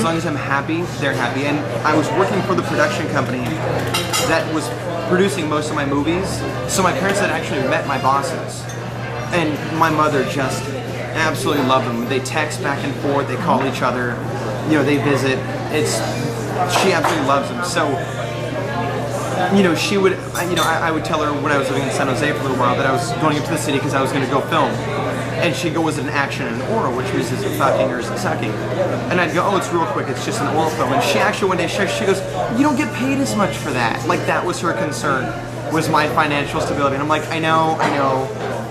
As long as I'm happy, they're happy. And I was working for the production company that was producing most of my movies, so my parents had actually met my bosses. And my mother just absolutely loved them. They text back and forth, they call each other, you know, they visit. She absolutely loves them. So, you know, she would, you know, I would tell her when I was living in San Jose for a little while that I was going up to the city because I was going to go film. And she'd go, was it an action and an oral, which means is it fucking or is it sucking? And I'd go, oh, it's real quick, it's just an oral film. And she actually one day, she goes, you don't get paid as much for that. Like, that was her concern, was my financial stability. And I'm like, I know,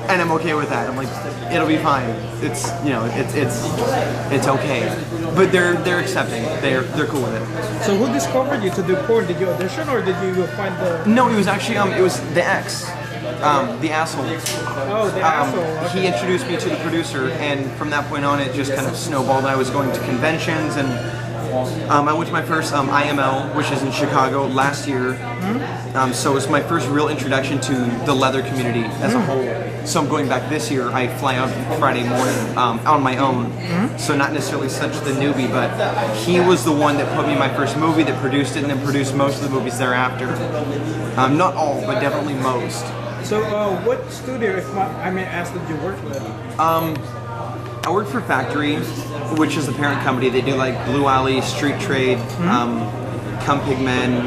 and I'm okay with that. I'm like, it'll be fine. It's, you know, it's okay. But they're accepting. They're cool with it. So who discovered you to do porn? Did you audition or did you find the? No, it was actually it was the ex. The asshole. Oh, the asshole. Okay. He introduced me to the producer, and from that point on, it just kind of snowballed. I was going to conventions, and I went to my first IML, which is in Chicago, last year. So it was my first real introduction to the leather community as a whole. So I'm going back this year. I fly out Friday morning on my own. So not necessarily such the newbie, but he was the one that put me in my first movie, that produced it, and then produced most of the movies thereafter. Not all, but definitely most. So what studio, if I may ask, did you work with? I work for Factory, which is the parent company. They do like Blue Alley, Street Trade, Come Pigmen.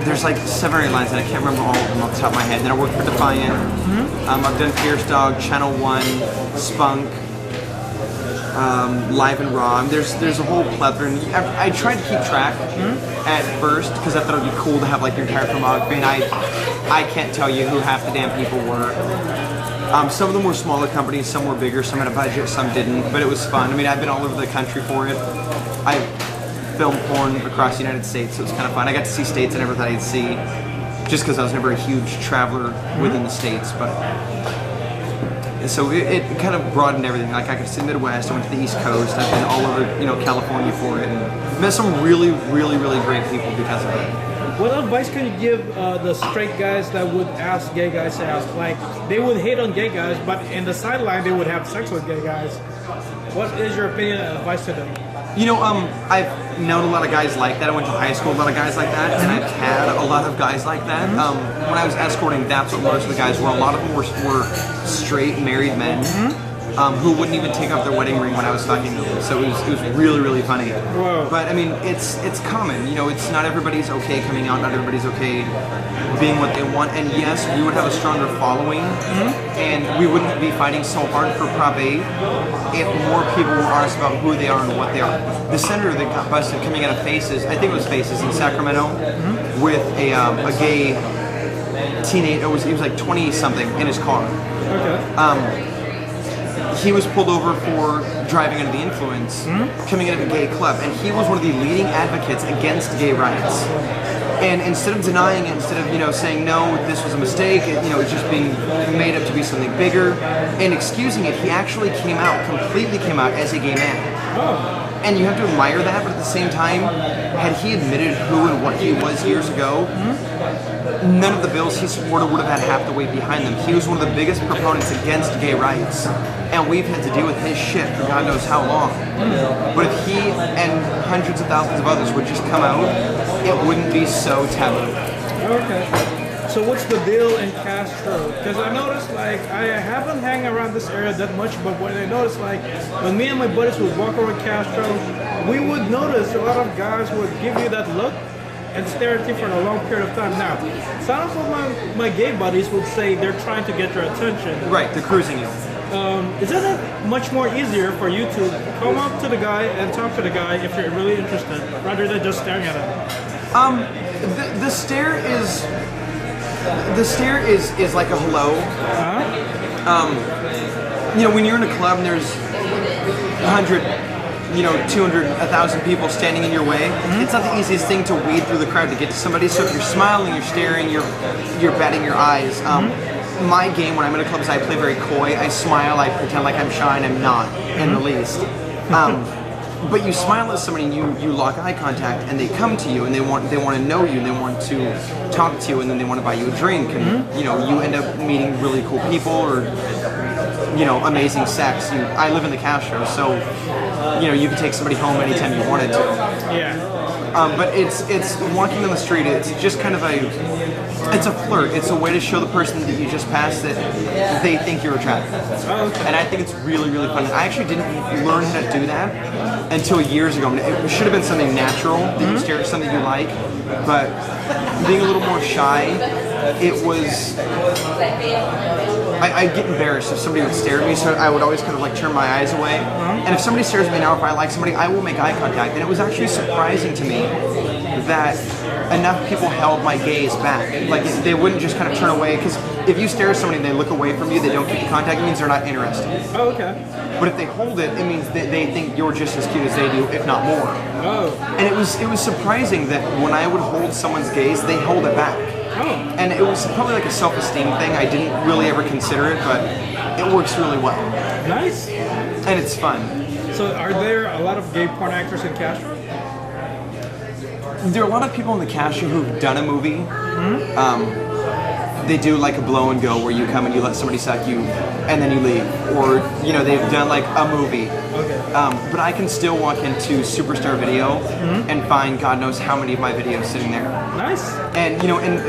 There's like 7 or 8 lines, and I can't remember all of them off the top of my head. Then I work for Defiant. I've done Fierce Dog, Channel 1, Spunk, Live and Raw. There's a whole plethora. And I tried to keep track at first because I thought it would be cool to have like your entire filmography, and I can't tell you who half the damn people were. Some of them were smaller companies, some were bigger, some had a budget, some didn't, but it was fun. I mean, I've been all over the country for it. I filmed porn across the United States, so it was kind of fun. I got to see states I never thought I'd see, just because I was never a huge traveler within the states, but so it kind of broadened everything. Like, I could see the Midwest, I went to the East Coast, I've been all over, you know, California for it, and met some really, really, really great people because of it. What advice can you give the straight guys that would ask gay guys out? Like, they would hate on gay guys, but in the sideline they would have sex with gay guys. What is your opinion and advice to them? You know, I've known a lot of guys like that. I went to high school with a lot of guys like that, and I've had a lot of guys like that. When I was escorting, that's what most of the guys were. A lot of them were straight married men. Who wouldn't even take off their wedding ring when I was fucking them. So it was really, really funny. Whoa. But I mean, it's common. You know, it's not everybody's okay coming out. Not everybody's okay being what they want. And yes, we would have a stronger following, and we wouldn't be fighting so hard for Prop 8 if more people were honest about who they are and what they are. The senator that got busted coming out of Faces, I think it was Faces in Sacramento, with a gay teenager. He was like 20 something in his car. Okay. He was pulled over for driving under the influence, coming out of a gay club, and he was one of the leading advocates against gay rights. And instead of denying it, instead of, you know, saying no, this was a mistake, you know, it's just being made up to be something bigger, and excusing it, he actually completely came out as a gay man. And you have to admire that, but at the same time, had he admitted who and what he was years ago, none of the bills he supported would have had half the weight behind them. He was one of the biggest proponents against gay rights, and we've had to deal with his shit for God knows how long. But if he and hundreds of thousands of others would just come out, it wouldn't be so taboo. Okay. So what's the deal in Castro? Because I noticed, like, I haven't hang around this area that much, but what I noticed, like, when me and my buddies would walk around Castro, we would notice a lot of guys would give you that look and stare at you for a long period of time. Now, some of my gay buddies would say they're trying to get your attention. Right, they're cruising you. Is it much more easier for you to come up to the guy and talk to the guy if you're really interested, rather than just staring at him? The stare is like a hello. You know, when you're in a club and there's 100, 200, 1,000 people standing in your way, it's not the easiest thing to weed through the crowd to get to somebody. So if you're smiling, you're staring, you're batting your eyes. My game when I'm in a club is I play very coy. I smile, I pretend like I'm shy, and I'm not in the least. But you smile at somebody and you lock eye contact, and they come to you and they want to know you and they want to talk to you, and then they want to buy you a drink, and you end up meeting really cool people or amazing sex. I live in the Castro, so you can take somebody home anytime you wanted to. Yeah. But it's walking on the street. It's just kind of it's a flirt. It's a way to show the person that you just passed that they think you're attractive. Oh, okay. And I think it's really, really fun. I actually didn't learn how to do that until years ago. I mean, it should have been something natural that you stare at something you like, but being a little more shy, it was. I'd get embarrassed if somebody would stare at me, so I would always kind of like turn my eyes away. And if somebody stares at me now, if I like somebody, I will make eye contact. And it was actually surprising to me that enough people held my gaze back. Like they wouldn't just kind of turn away, because if you stare at somebody and they look away from you, they don't keep the contact, it means they're not interested. Oh, okay. But if they hold it, it means that they think you're just as cute as they do, if not more. Oh. And it was surprising that when I would hold someone's gaze, they hold it back. Oh. And it was probably like a self-esteem thing. I didn't really ever consider it, but it works really well. Nice. And it's fun. So are there a lot of gay porn actors in Castro? There are a lot of people in the Castro who've done a movie. They do like a blow and go where you come and you let somebody suck you and then you leave. Or, they've done like a movie. Okay. But I can still walk into Superstar Video and find God knows how many of my videos sitting there. Nice. And, and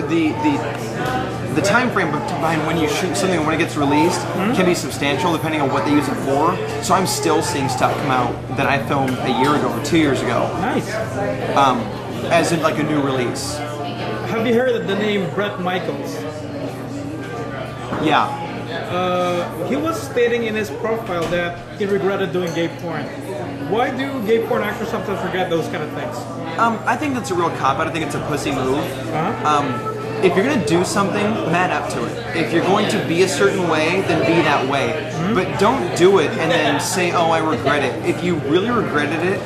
the time frame behind when you shoot something and when it gets released can be substantial depending on what they use it for. So I'm still seeing stuff come out that I filmed a year ago or 2 years ago. Nice. As in like a new release. Have you heard of the name Bret Michaels? Yeah. He was stating in his profile that he regretted doing gay porn. Why do gay porn actors sometimes regret those kind of things? I think that's a real cop-out. I think it's a pussy move. If you're going to do something, man up to it. If you're going to be a certain way, then be that way. But don't do it and then say, oh, I regret it. If you really regretted it,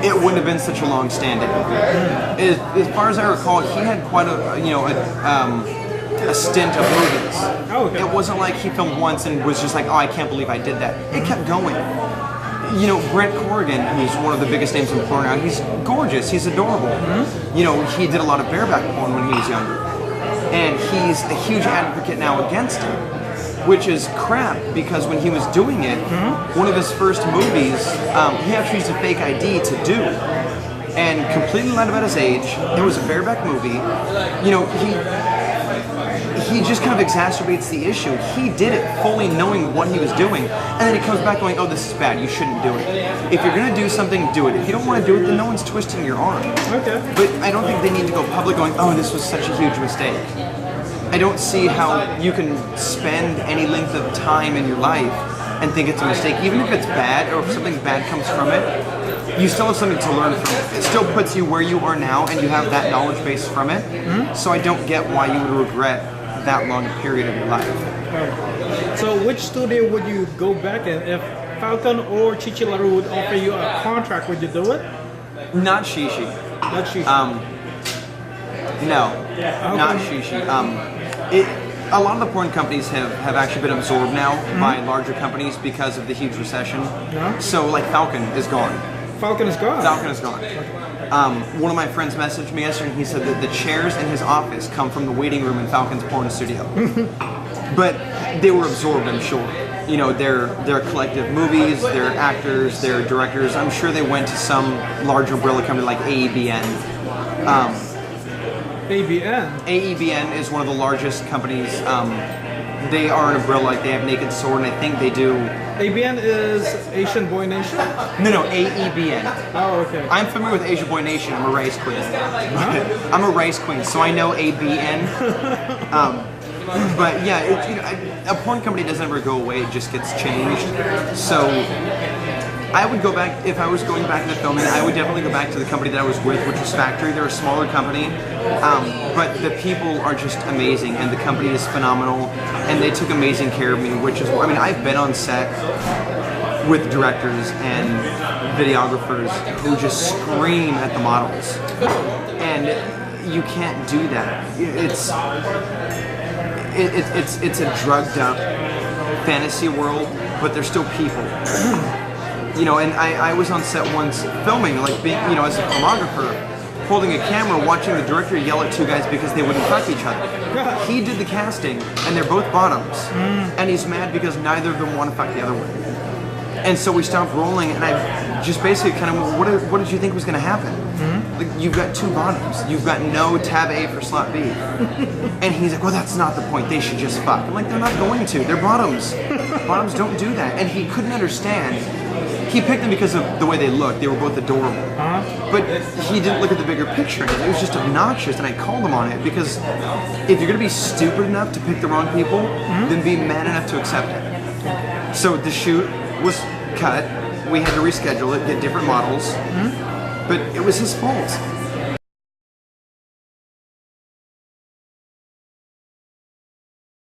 it wouldn't have been such a long standing. As far as I recall, he had quite a stint of movies. Oh, okay. It wasn't like he filmed once and was just like, oh, I can't believe I did that. It kept going. Brent Corrigan, who's one of the biggest names in porn now, he's gorgeous, he's adorable. He did a lot of bareback porn when he was younger. And he's a huge advocate now against it, which is crap, because when he was doing it, one of his first movies, he actually used a fake ID to do. And completely lied about his age. It was a bareback movie. He just kind of exacerbates the issue. He did it fully knowing what he was doing, and then he comes back going, oh, this is bad, you shouldn't do it. If you're going to do something, do it. If you don't want to do it, then no one's twisting your arm. Okay. But I don't think they need to go public going, oh, this was such a huge mistake. I don't see how you can spend any length of time in your life and think it's a mistake. Even if it's bad, or if something bad comes from it, you still have something to learn from it. It still puts you where you are now, and you have that knowledge base from it. So I don't get why you would regret that long a period of your life. So which studio would you go back in? If Falcon or Chichilaru would offer you a contract, would you do it? Not Shishi. Not Shishi. No, not Shishi. A lot of the porn companies have actually been absorbed now by larger companies because of the huge recession. So like Falcon is gone. Falcon is gone? Falcon is gone. One of my friends messaged me yesterday and he said that the chairs in his office come from the waiting room in Falcon's porn studio. But they were absorbed, I'm sure. Their collective movies, their actors, their directors. I'm sure they went to some large umbrella company like AEBN. ABN? AEBN is one of the largest companies. They are an umbrella, like they have Naked Sword, and I think they do... ABN is Asian Boy Nation? No, AEBN. Oh, okay. I'm familiar with Asian Boy Nation. I'm a rice queen. I'm a rice queen, so I know ABN. But yeah, a porn company doesn't ever go away, it just gets changed. So I would go back, if I was going back into filming, I would definitely go back to the company that I was with, which was Factory. They're a smaller company, but the people are just amazing, and the company is phenomenal, and they took amazing care of me, which is, I've been on set with directors and videographers who just scream at the models, and you can't do that. It's a drugged up fantasy world, but they're still people. And I was on set once filming, like being, as a filmographer, holding a camera, watching the director yell at two guys because they wouldn't fuck each other. He did the casting, and they're both bottoms, and he's mad because neither of them want to fuck the other one. And so we stopped rolling, and I just basically kind of, what did you think was going to happen? Like, you've got 2 bottoms. You've got no tab A for slot B. And he's like, well, that's not the point. They should just fuck. I'm like, they're not going to. They're bottoms. Bottoms don't do that. And he couldn't understand. He picked them because of the way they looked. They were both adorable. But he didn't look at the bigger picture. It was just obnoxious, and I called him on it because if you're going to be stupid enough to pick the wrong people, then be man enough to accept it. So the shoot was cut. We had to reschedule it, get different models. But it was his fault.